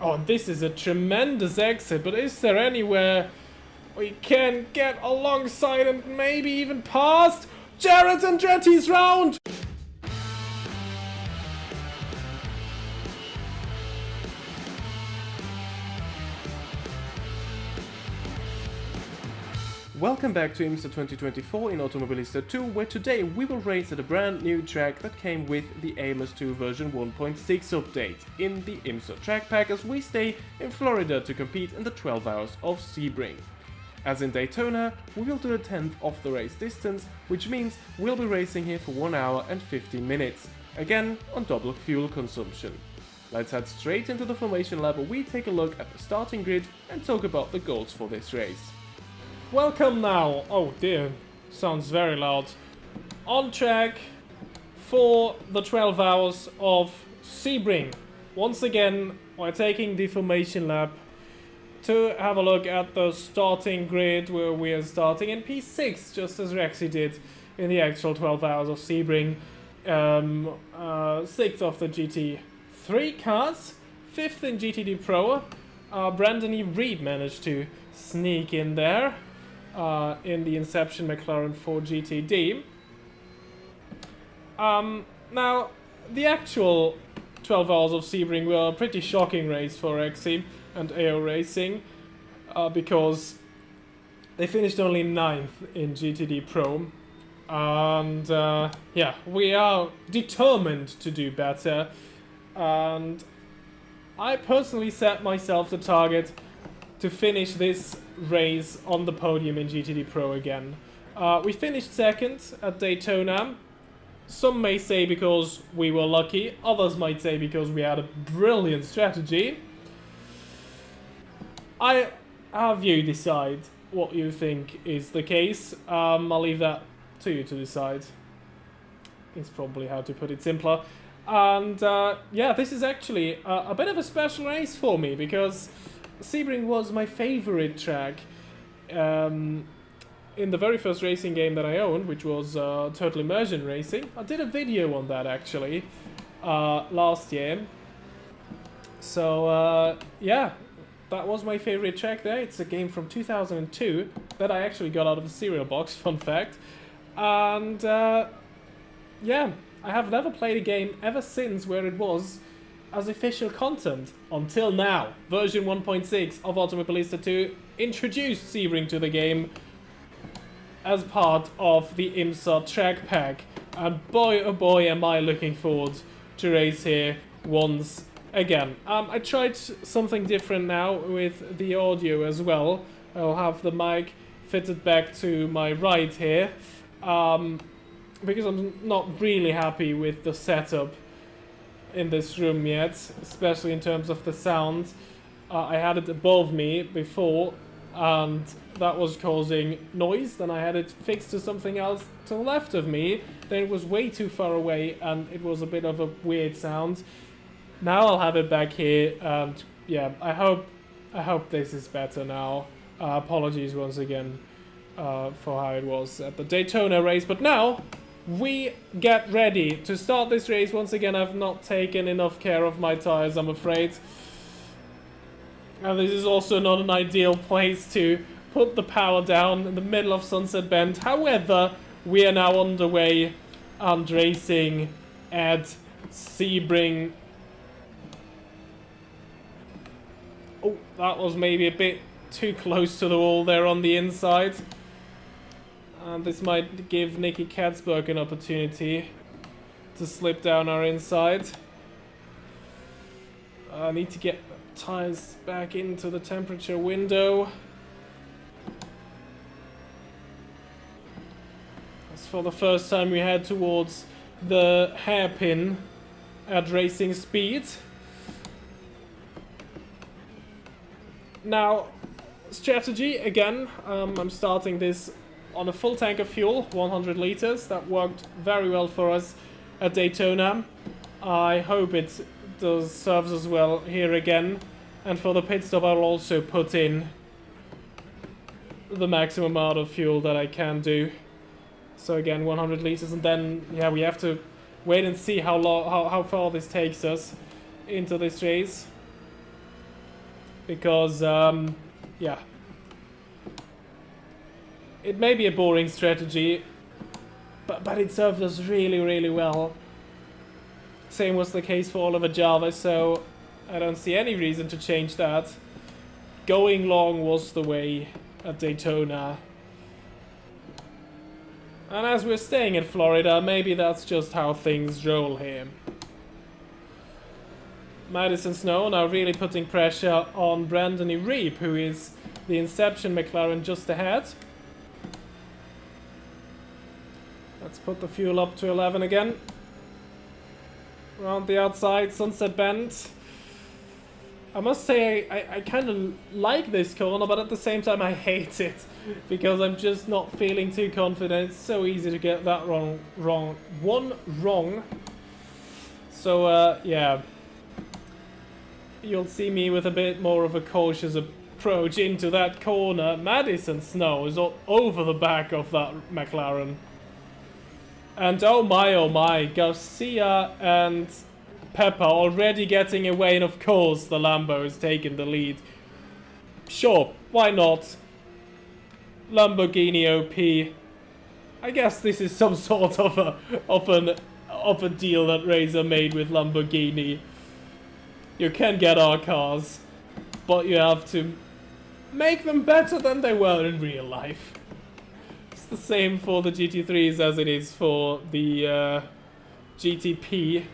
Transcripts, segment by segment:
Oh, this is a tremendous exit, but is there anywhere we can get alongside and maybe even past Jared Andretti's round? Welcome back to IMSA 2024 in Automobilista 2, where today we will race at a brand new track that came with the AMS2 version 1.6 update in the IMSA track pack, as we stay in Florida to compete in the 12 hours of Sebring. As in Daytona, we will do a tenth of the race distance, which means we'll be racing here for 1 hour and 15 minutes, again on double fuel consumption. Let's head straight into the formation lab where we take a look at the starting grid and talk about the goals for this race. Welcome now, oh dear, sounds very loud, on track for the 12 hours of Sebring. Once again, we're taking the formation lap to have a look at the starting grid, where we are starting in P6, just as Rexy did in the actual 12 hours of Sebring. 6th of the GT3 cars, 5th in GTD Pro. Brandon E. Reed managed to sneak in there. In the Inception McLaren 4 GTD. Now, the actual 12 hours of Sebring were a pretty shocking race for Rexy and AO Racing, because they finished only 9th in GTD Pro. And yeah, we are determined to do better. And I personally set myself the target to finish this race on the podium in GTD Pro again. We finished 2nd at Daytona. Some may say because we were lucky, others might say because we had a brilliant strategy. I have you decide what you think is the case. I'll leave that to you to decide. Is probably how to put it simpler. And yeah, this is actually a bit of a special race for me, because Sebring was my favorite track in the very first racing game that I owned, which was Total Immersion Racing. I did a video on that actually last year. So yeah, that was my favorite track there. It's a game from 2002 that I actually got out of the cereal box, fun fact. And yeah, I have never played a game ever since where it was as official content until now. Version 1.6 of Automobilista 2 introduced Sebring to the game as part of the IMSA track pack, and boy oh boy am I looking forward to race here once again. I tried something different now with the audio as well. I'll have the mic fitted back to my right here, because I'm not really happy with the setup in this room yet, especially in terms of the sound. I had it above me before and that was causing noise. Then I had it fixed to something else to the left of me, then it was way too far away and it was a bit of a weird sound. Now I'll have it back here, and yeah, I hope this is better now. Apologies once again for how it was at the Daytona race, but now we get ready to start this race. Once again, I've not taken enough care of my tires, I'm afraid. And this is also not an ideal place to put the power down in the middle of Sunset Bend. However, we are now underway and racing at Sebring. Oh, that was maybe a bit too close to the wall there on the inside. And this might give Nicky Katzberg an opportunity to slip down our inside. I need to get tires back into the temperature window. As for the first time we head towards the hairpin at racing speed. Now, strategy again, I'm starting this on a full tank of fuel, 100 liters. That worked very well for us at Daytona. I hope it serves us well here again. And for the pit stop, I'll also put in the maximum amount of fuel that I can do. So again, 100 liters, and then yeah, we have to wait and see how far this takes us into this race. because, yeah. It may be a boring strategy, but it served us really, really well. Same was the case for Oliver Jarvis, so I don't see any reason to change that. Going long was the way at Daytona. And as we're staying in Florida, maybe that's just how things roll here. Madison Snow now really putting pressure on Brandon Reap, who is the Inception McLaren just ahead. Let's put the fuel up to 11 again. Around the outside, Sunset Bend. I must say, I kind of like this corner, but at the same time I hate it. Because I'm just not feeling too confident. It's so easy to get that one wrong. So, yeah. You'll see me with a bit more of a cautious approach into that corner. Madison Snow is all over the back of that McLaren. And oh my, Garcia and Pepper already getting away, and of course the Lambo is taking the lead. Sure, why not? Lamborghini OP. I guess this is some sort of a deal that Razor made with Lamborghini. You can get our cars, but you have to make them better than they were in real life. It's the same for the GT3s as it is for the GTP.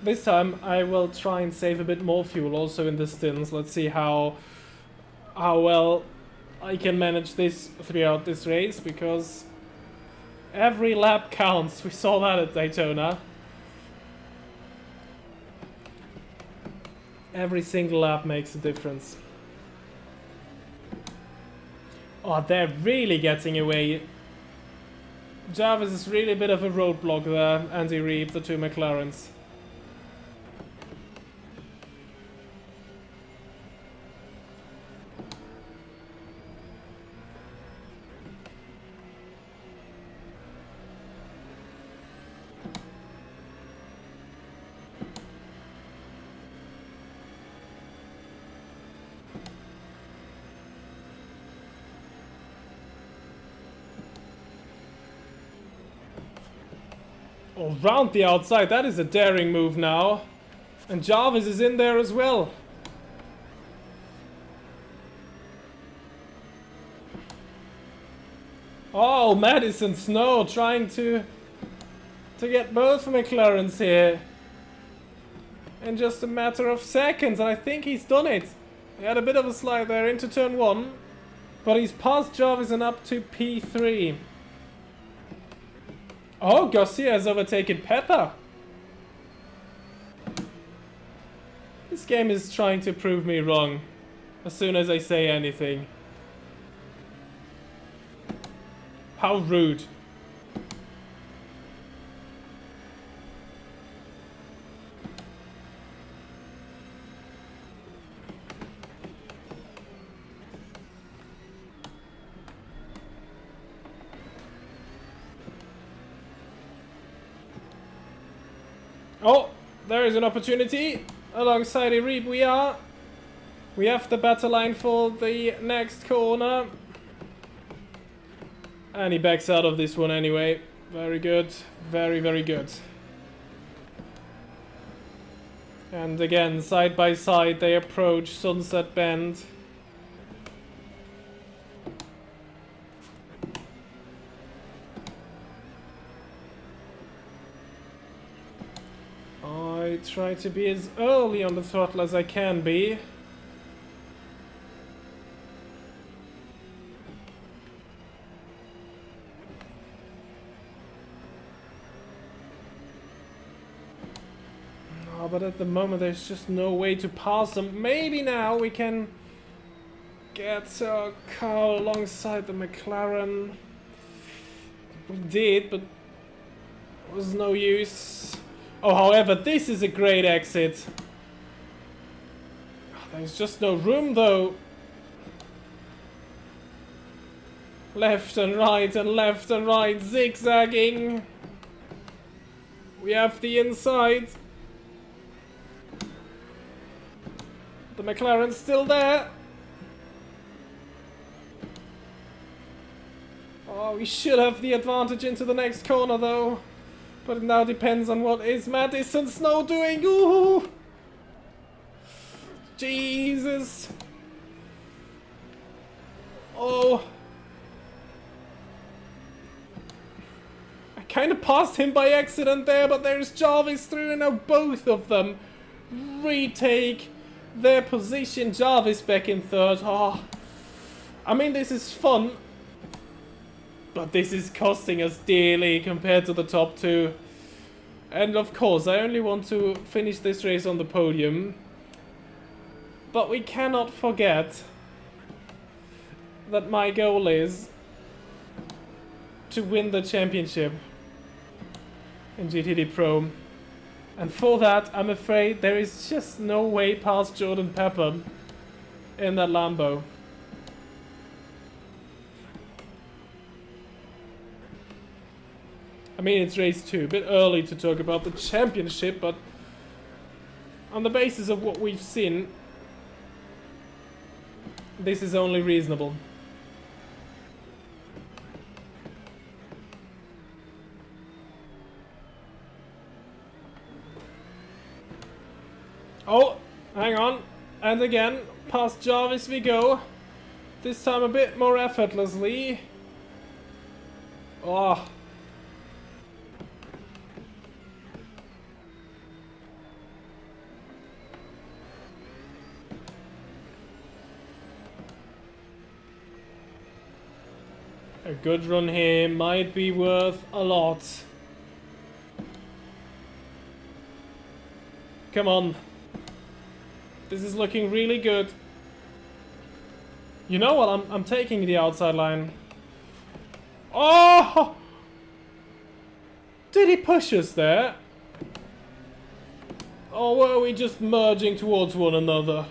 This time I will try and save a bit more fuel also in the stints. Let's see how well I can manage this throughout this race, because every lap counts. We saw that at Daytona. Every single lap makes a difference. Oh, they're really getting away. Jarvis is really a bit of a roadblock there. Andy Reid, the two McLarens. Oh, round the outside, that is a daring move now. And Jarvis is in there as well. Oh, Madison Snow trying to get both McLarens here. In just a matter of seconds, and I think he's done it. He had a bit of a slide there into turn 1. But he's passed Jarvis and up to P3. Oh, Garcia has overtaken Pepper. This game is trying to prove me wrong as soon as I say anything. How rude. Oh, there is an opportunity. Alongside Reeb we have the battle line for the next corner. And he backs out of this one anyway. Very good. Very, very good. And again, side by side, they approach Sunset Bend. I try to be as early on the throttle as I can be. Oh, but at the moment there's just no way to pass them. Maybe now we can get a car alongside the McLaren. We did, but it was no use. Oh, however, this is a great exit. There's just no room, though. Left and right, zigzagging. We have the inside. The McLaren's still there. Oh, we should have the advantage into the next corner though. But it now depends on what is Madison Snow doing. Ooh! Jesus! Oh! I kind of passed him by accident there, but there's Jarvis through, and now both of them retake their position. Jarvis back in third. Oh, I mean, this is fun, but this is costing us dearly compared to the top two. And of course, I only want to finish this race on the podium. But we cannot forget that my goal is to win the championship in GTD Pro. And for that, I'm afraid there is just no way past Jordan Pepper in that Lambo. I mean, it's race 2, a bit early to talk about the championship, but on the basis of what we've seen, this is only reasonable. Oh, hang on. And again, past Jarvis we go. This time a bit more effortlessly. Oh. A good run here might be worth a lot. Come on. This is looking really good. You know what? I'm taking the outside line. Oh! Did he push us there? Or were we just merging towards one another?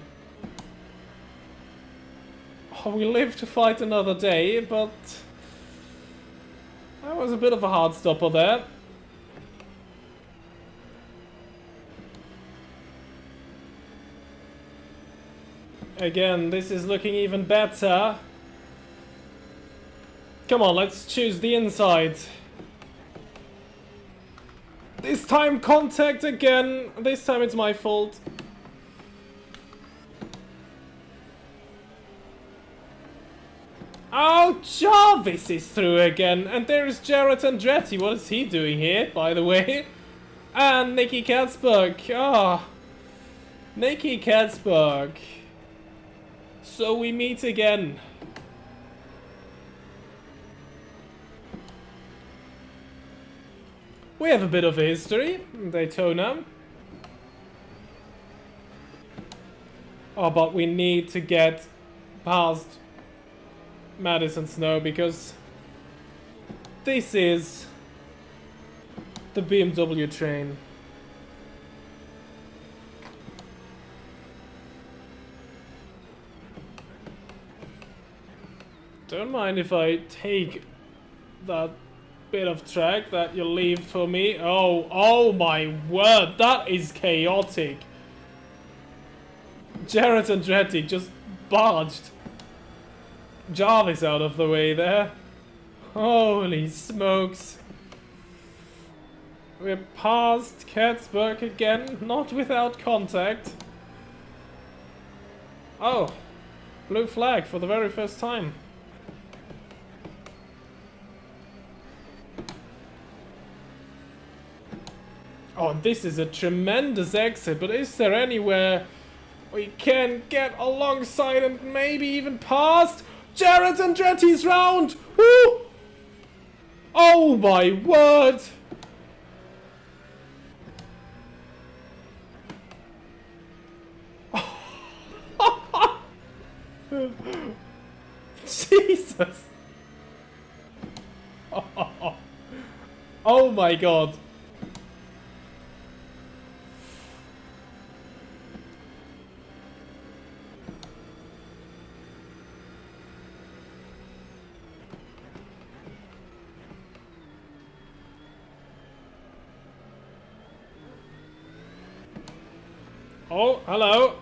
Oh, we live to fight another day, but that was a bit of a hard stopper there. Again, this is looking even better. Come on, let's choose the inside. This time contact again. This time it's my fault. Oh, Jarvis is through again. And there is Jarrett Andretti. What is he doing here, by the way? And Nicky Katzberg. Ah, Nicky Katzberg. So we meet again. We have a bit of a history in Daytona. Oh, but we need to get past Madison Snow because this is the BMW train. Don't mind if I take that bit of track that you leave for me. Oh my word, that is chaotic. Jarrett Andretti just barged Jarvis out of the way there. Holy smokes. We're past Katzberg again, not without contact. Oh, blue flag for the very first time. Oh, this is a tremendous exit, but is there anywhere we can get alongside and maybe even past Jarrett Andretti's round? Woo! Oh my word! Jesus! Oh my god! Oh, hello.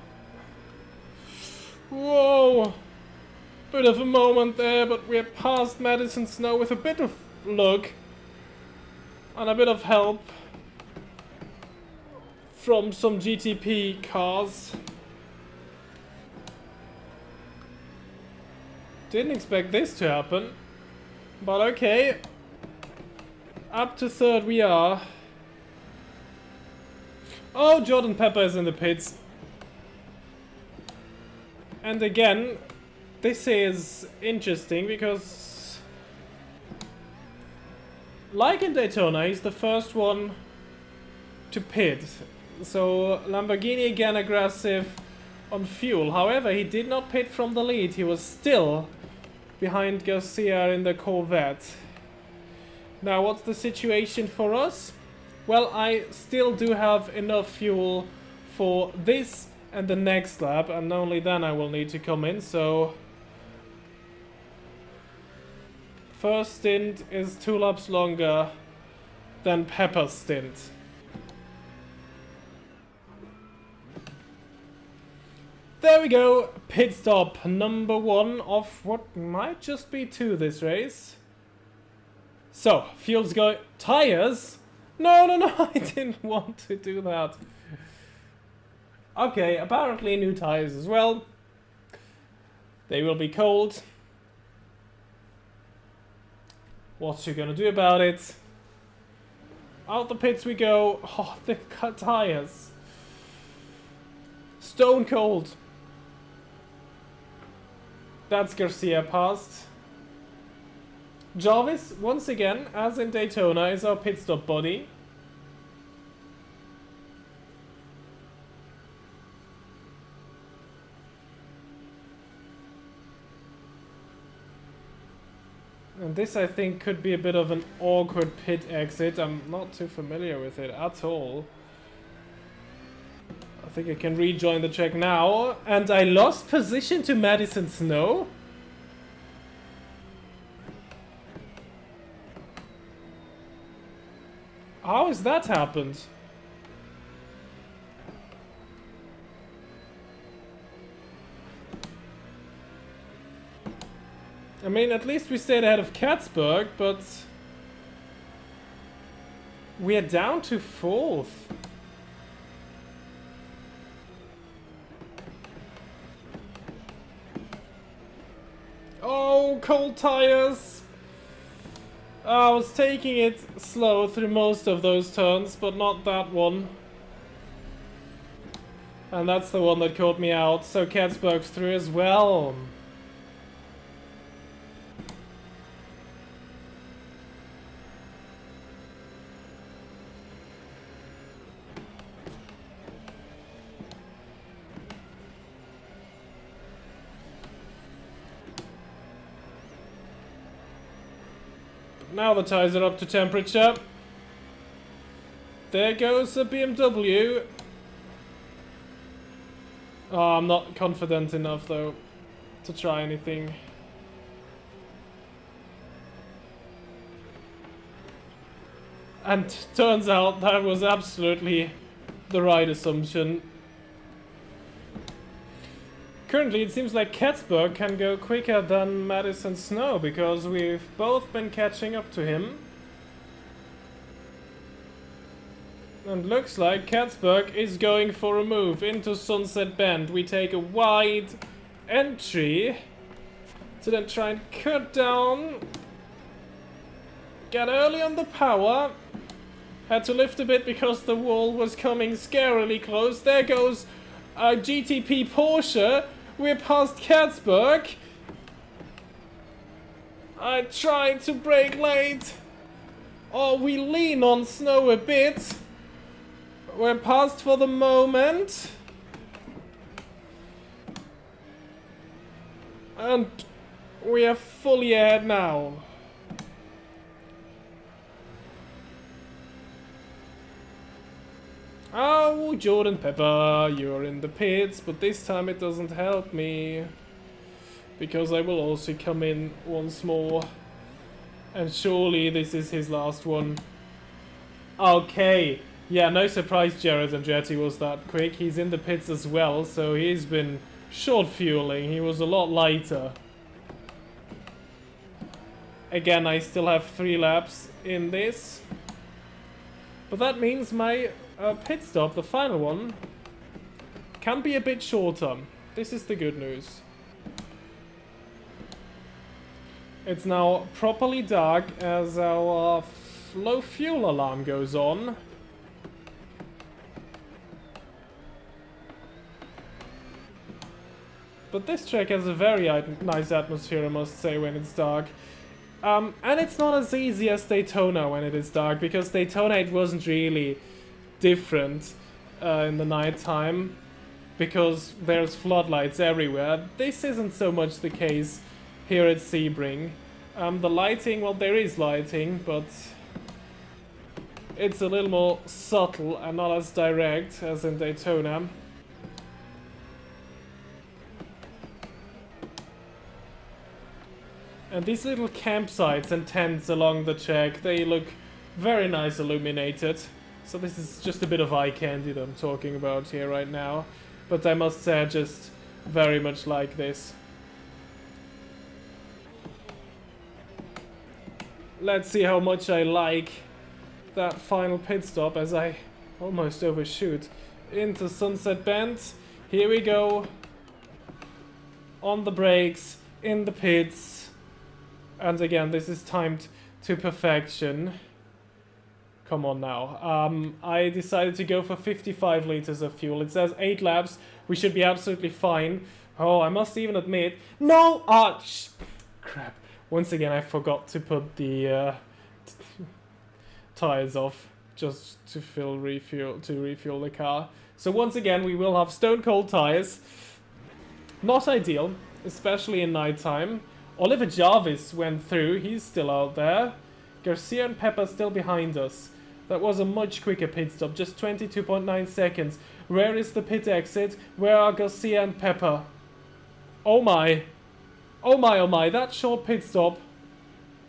Whoa. Bit of a moment there, but we're past Madison Snow with a bit of luck. And a bit of help from some GTP cars. Didn't expect this to happen. But okay. Up to third we are. Oh, Jordan Pepper is in the pits. And again, this is interesting because, like in Daytona, he's the first one to pit. So Lamborghini again aggressive on fuel. However, he did not pit from the lead. He was still behind Garcia in the Corvette. Now, what's the situation for us? Well, I still do have enough fuel for this and the next lap, and only then I will need to come in, so first stint is 2 laps longer than Pepper's stint. There we go, pit stop number 1 of what might just be 2 this race. So, fuel's going... Tires? No, I didn't want to do that. Okay, apparently new tires as well. They will be cold. What you gonna do about it? Out the pits we go. Oh, the cut tires. Stone cold. That's Garcia passed. Jarvis, once again, as in Daytona, is our pit stop buddy. And this, I think, could be a bit of an awkward pit exit. I'm not too familiar with it at all. I think I can rejoin the track now. And I lost position to Madison Snow. How has that happened? I mean, at least we stayed ahead of Katzberg, but we are down to 4th. Oh, cold tires! I was taking it slow through most of those turns, but not that one. And that's the one that caught me out, so Katzberg's through as well. Now the tires are up to temperature. There goes the BMW. Oh, I'm not confident enough though to try anything. And turns out that was absolutely the right assumption. Currently, it seems like Katzberg can go quicker than Madison Snow because we've both been catching up to him. And looks like Katzberg is going for a move into Sunset Bend. We take a wide entry to then try and cut down. Get early on the power. Had to lift a bit because the wall was coming scarily close. There goes a GTP Porsche. We're past Katzberg. I tried to brake late. Oh, we lean on Snow a bit. We're past for the moment. And we are fully ahead now. Oh, Jordan Pepper, you're in the pits, but this time it doesn't help me. Because I will also come in once more. And surely this is his last one. Okay, Yeah, no surprise Jared Andretti was that quick. He's in the pits as well, so he's been short fueling. He was a lot lighter. Again, I still have 3 laps in this. But that means my pit stop, the final one, can be a bit shorter. This is the good news. It's now properly dark as our low fuel alarm goes on. But this track has a very nice atmosphere, I must say, when it's dark. And it's not as easy as Daytona when it is dark, because Daytona it wasn't really different in the night time, because there's floodlights everywhere. This isn't so much the case here at Sebring. The lighting, well, there is lighting, but it's a little more subtle and not as direct as in Daytona. And these little campsites and tents along the track, they look very nice illuminated. So this is just a bit of eye candy that I'm talking about here right now. But I must say I just very much like this. Let's see how much I like that final pit stop as I almost overshoot into Sunset Bend. Here we go. On the brakes, in the pits. And again, this is timed to perfection. Come on now. I decided to go for 55 liters of fuel. It says 8 laps. We should be absolutely fine. Oh, I must even admit... No! Ah, crap. Once again, I forgot to put the tires off just to refuel the car. So once again, we will have stone cold tires. Not ideal, especially in nighttime. Oliver Jarvis went through, he's still out there. Garcia and Pepper still behind us. That was a much quicker pit stop, just 22.9 seconds. Where is the pit exit? Where are Garcia and Pepper? Oh my. Oh my, oh my, that short pit stop.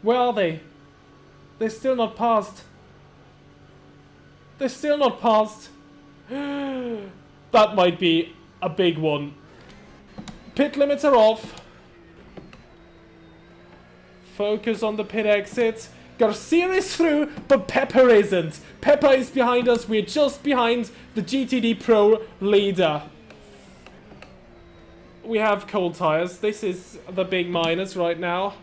Where are they? They're still not passed. They're still not passed. That might be a big one. Pit limits are off. Focus on the pit exit. Garcia is through, but Pepper isn't. Pepper is behind us. We're just behind the GTD Pro leader. We have cold tires. This is the big minus right now.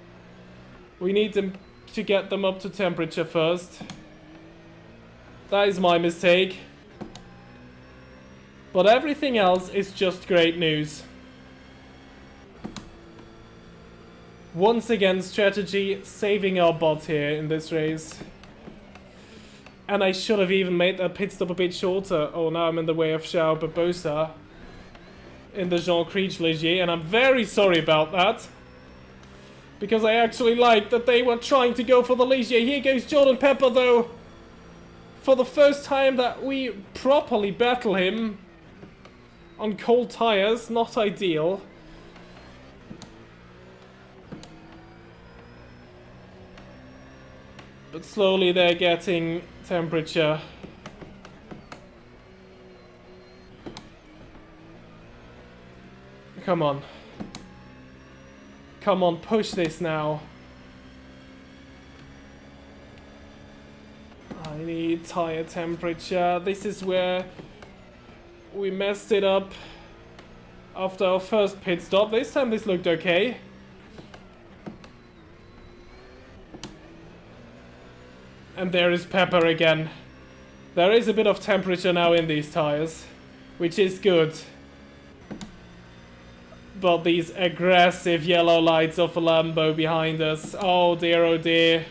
We need them to get them up to temperature first. That is my mistake. But everything else is just great news. Once again, strategy saving our butt here in this race. And I should have even made that pit stop a bit shorter. Oh, now I'm in the way of João Barbosa in the Jean Creech Ligier, and I'm very sorry about that. Because I actually liked that they were trying to go for the Ligier. Here goes Jordan Pepper, though. For the first time that we properly battle him on cold tires. Not ideal. But slowly they're getting temperature. Come on. Come on, push this now. I need tire temperature. This is where we messed it up after our first pit stop. This time this looked okay. And there is Pepper again. There is a bit of temperature now in these tires, which is good. But these aggressive yellow lights of a Lambo behind us. Oh dear, oh dear.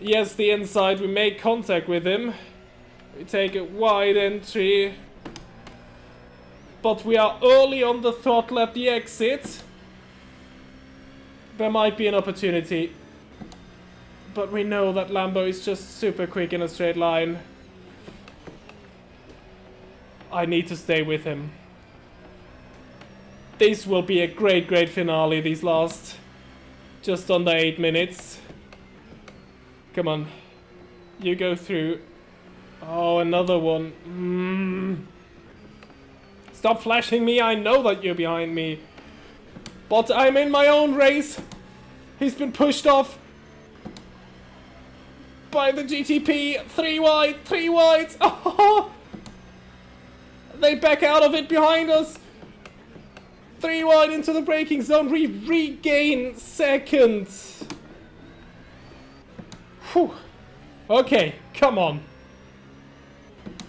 Yes, the inside, we make contact with him. We take a wide entry. But we are early on the throttle at the exit. There might be an opportunity. But we know that Lambo is just super quick in a straight line. I need to stay with him. This will be a great, great finale, these last just under 8 minutes. Come on. You go through. Oh, another one. Stop flashing me, I know that you're behind me. But I'm in my own race. He's been pushed off by the GTP. 3 wide, 3 wide. Oh, they back out of it behind us. 3 wide into the braking zone. We regain second. Whew. Okay, come on.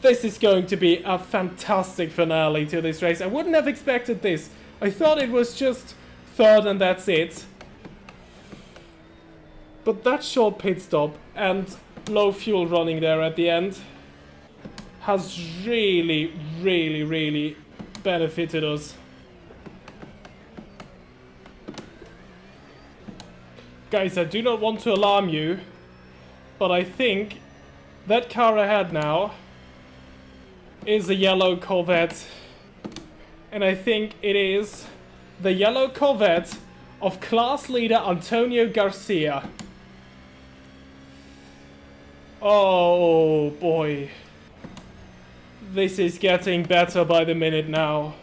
This is going to be a fantastic finale to this race. I wouldn't have expected this. I thought it was just third and that's it. But that short pit stop and low fuel running there at the end has really, really, really benefited us. Guys, I do not want to alarm you, but I think that car ahead now is a yellow Corvette. And I think it is the yellow Corvette of class leader Antonio Garcia. Oh boy. This is getting better by the minute now.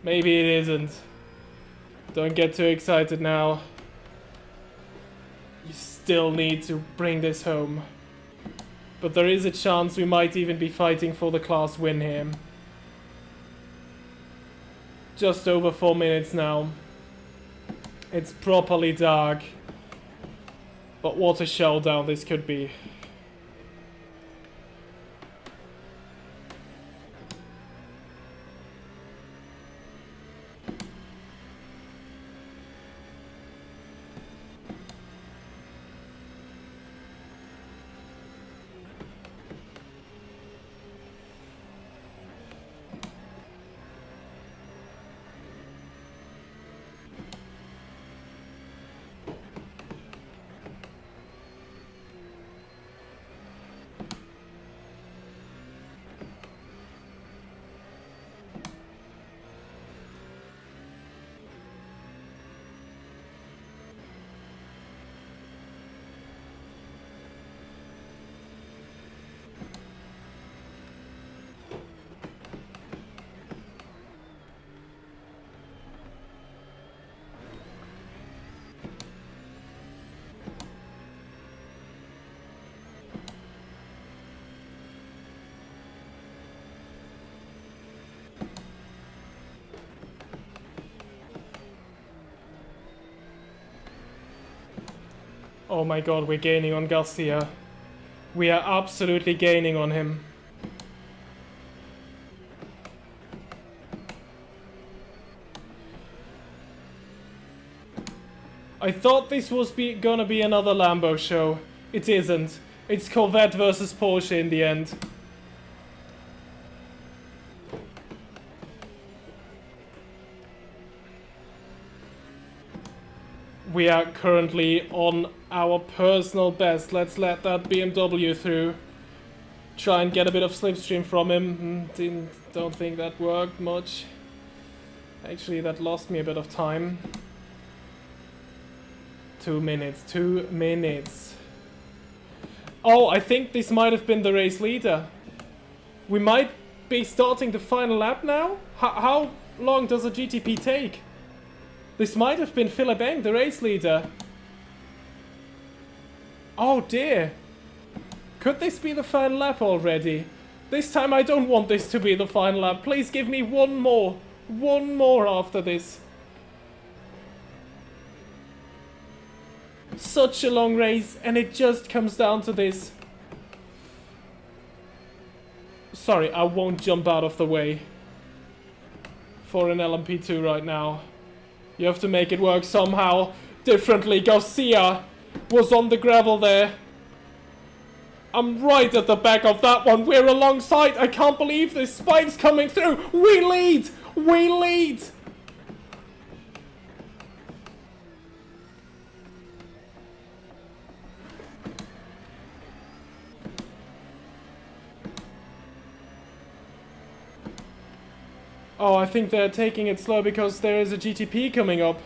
Maybe it isn't. Don't get too excited now. You still need to bring this home. But there is a chance we might even be fighting for the class win here. Just over 4 minutes now. It's properly dark. But what a showdown this could be. Oh my god, we're gaining on Garcia. We are absolutely gaining on him. I thought this was gonna be another Lambo show. It isn't. It's Corvette versus Porsche in the end. We are currently on our personal best. Let's let that BMW through. Try and get a bit of slipstream from him. Don't think that worked much. Actually, that lost me a bit of time. 2 minutes. 2 minutes. Oh, I think this might have been the race leader. We might be starting the final lap now? How long does a GTP take? This might have been Philip Eng, the race leader. Oh dear. Could this be the final lap already? This time I don't want this to be the final lap. Please give me one more. One more after this. Such a long race and it just comes down to this. Sorry, I won't jump out of the way for an LMP2 right now. You have to make it work somehow differently. Garcia was on the gravel there. I'm right at the back of that one. We're alongside. I can't believe this. Spike's coming through. We lead. We lead. Oh, I think they're taking it slow because there is a GTP coming up.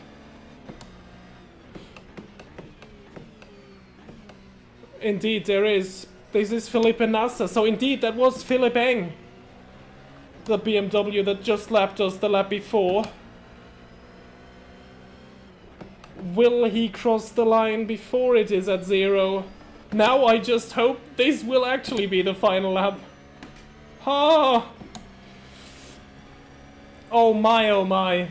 Indeed, there is. This is Felipe Nasser. So indeed, that was Philip Eng, the BMW that just lapped us the lap before. Will he cross the line before it is at 0? Now I just hope this will actually be the final lap. Ah! Oh my, oh my.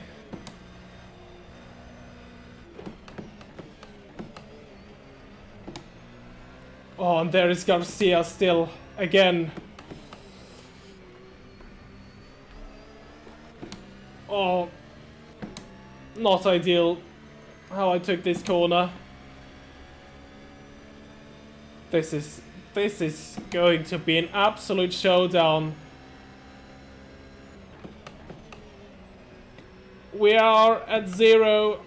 Oh, and there is Garcia still, again. Oh, not ideal how I took this corner. This is going to be an absolute showdown. We are at 0.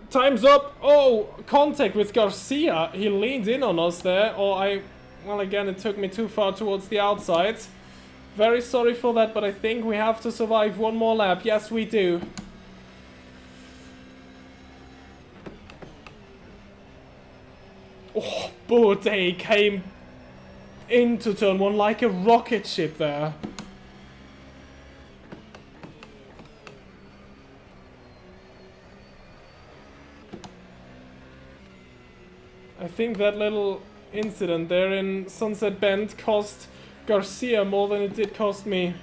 Time's up. Oh, contact with Garcia. He leaned in on us there. Well, again, it took me too far towards the outside. Very sorry for that, but I think we have to survive one more lap. Yes, we do. Oh, Bourdais came into turn 1 like a rocket ship there. I think that little incident there in Sunset Bend cost Garcia more than it did cost me.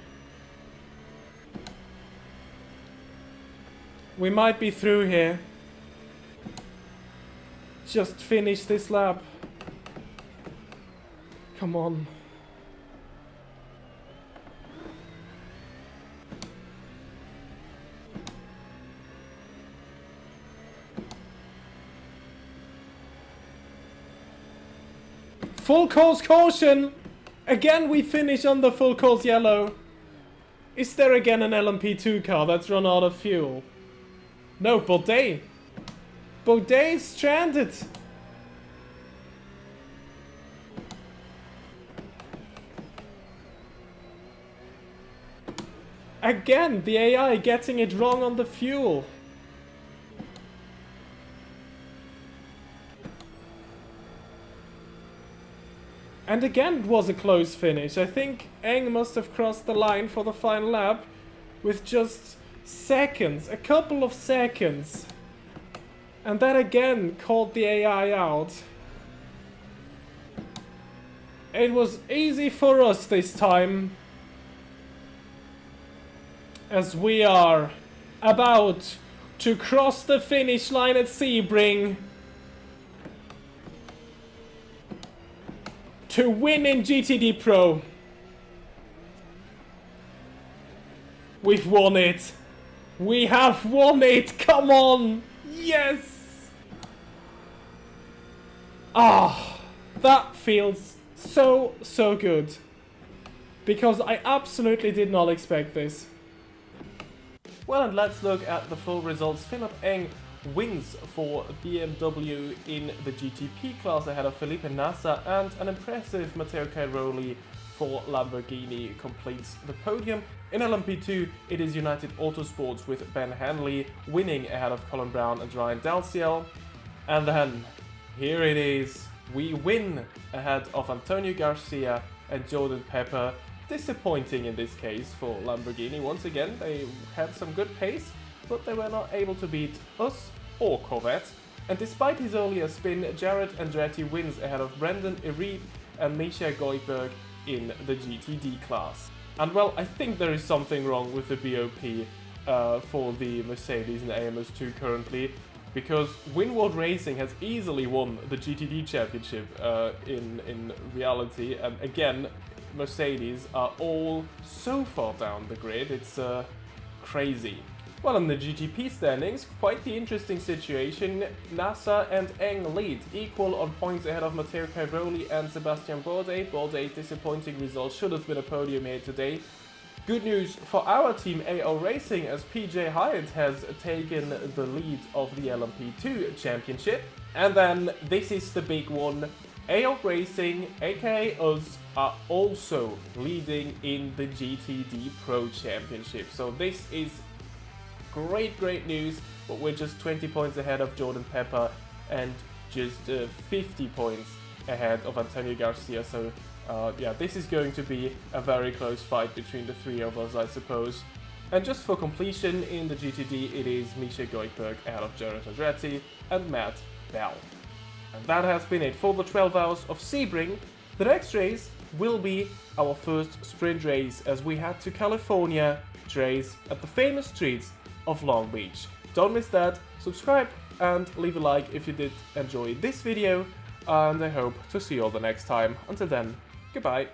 We might be through here. Just finish this lap. Come on. Full course caution! Again we finish on the full course yellow. Is there again an LMP2 car that's run out of fuel? No, Bourdais. Bourdais is stranded. Again, the AI getting it wrong on the fuel. And again, it was a close finish. I think Eng must have crossed the line for the final lap with just seconds, a couple of seconds. And that again caught the AI out. It was easy for us this time, as we are about to cross the finish line at Sebring to win in GTD Pro. We've won it. We have won it. Come on. Yes. Ah, that feels so good. Because I absolutely did not expect this. Well, and let's look at the full results. Philip Eng wins for BMW in the GTP class ahead of Felipe Nasser, and an impressive Matteo Cairoli for Lamborghini completes the podium. In LMP2, it is United Autosports with Ben Hanley winning ahead of Colin Brown and Ryan Dalziel. And then, here it is, we win ahead of Antonio Garcia and Jordan Pepper. Disappointing in this case for Lamborghini. Once again, they had some good pace, but they were not able to beat us or Corvette. And despite his earlier spin, Jared Andretti wins ahead of Brendan Iribe and Misha Goldberg in the GTD class. And well, I think there is something wrong with the BOP for the Mercedes and AMS2 currently, because Winward Racing has easily won the GTD Championship in reality, and again, Mercedes are all so far down the grid, it's crazy. Well, in the GTP standings, quite the interesting situation. Nasser and Eng lead, equal on points ahead of Matteo Cairoli and Sebastian Bourdais. Bourdais, disappointing result, should have been a podium here today. Good news for our team AO Racing, as PJ Hyatt has taken the lead of the LMP2 Championship. And then this is the big one. AO Racing, aka us, are also leading in the GTD Pro Championship. So this is great news, but we're just 20 points ahead of Jordan Pepper and just 50 points ahead of Antonio Garcia. So yeah, this is going to be a very close fight between the three of us, I suppose. And just for completion, in the GTD it is Misha Goldberg ahead of Jared Andretti and Matt Bell. And that has been it for the 12 hours of Sebring. The next race will be our first sprint race as we head to California to race at the famous streets of Long Beach. Don't miss that, subscribe and leave a like if you did enjoy this video, and I hope to see you all the next time. Until then, goodbye.